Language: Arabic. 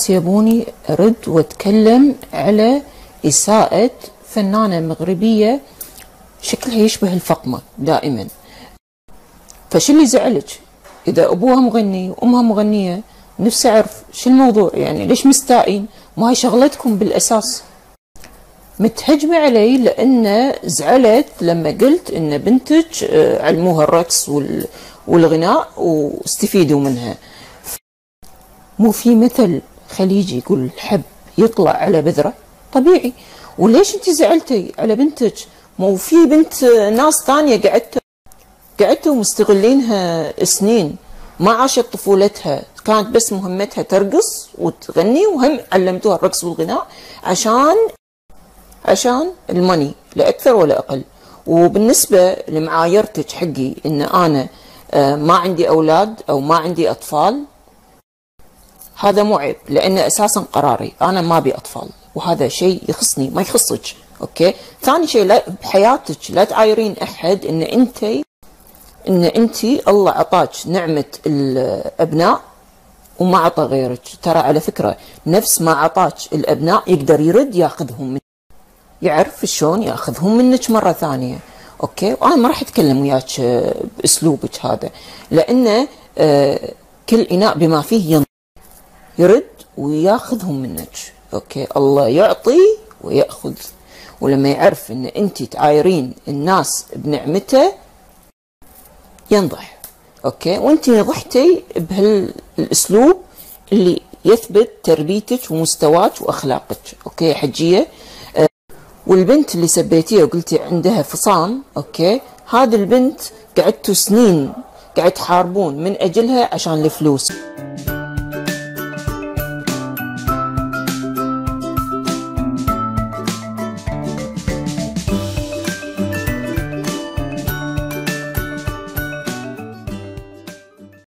الناس يبوني أرد وأتكلم على إساءة فنانة مغربية شكلها يشبه الفقمة دائما. فشو اللي زعلك؟ إذا أبوها مغني وأمها مغنية نفسي أعرف شو الموضوع، يعني ليش مستائين؟ ما هي شغلتكم بالأساس. متهجمة علي لأن زعلت لما قلت إن بنتك علموها الرقص والغناء واستفيدوا منها. مو في مثل خليجي يقول الحب يطلع على بذرة؟ طبيعي. وليش انت زعلتي على بنتك؟ مو في بنت ناس ثانية قعدتوا مستغلينها سنين، ما عاشت طفولتها، كانت بس مهمتها ترقص وتغني، وهم علمتوها الرقص والغناء عشان الماني لا أكثر ولا أقل. وبالنسبة لمعايرتك حقي إن أنا ما عندي أولاد أو ما عندي أطفال، هذا مو عيب، لأن أساسا قراري أنا ما أبي أطفال، وهذا شيء يخصني ما يخصك. أوكي. ثاني شيء، لا بحياتك لا تعايرين أحد إن أنت الله عطاك نعمة الأبناء وما عطى غيرك. ترى على فكرة نفس ما عطاك الأبناء يقدر يرد ياخذهم منك، يعرف شلون ياخذهم منك مرة ثانية. أوكي. وأنا ما راح أتكلم وياك بأسلوبك هذا، لأن كل إناء بما فيه يرد وياخذهم منك. أوكي. الله يعطي ويأخذ، ولما يعرف إن أنت تعايرين الناس بنعمته ينضح. أوكي. وأنت نضحتي بهالأسلوب اللي يثبت تربيتك ومستواك وأخلاقك. أوكي يا حجية. والبنت اللي سبيتيها وقلتي عندها فصام، أوكي، هذه البنت قعدتوا سنين قاعد تحاربون من أجلها عشان الفلوس.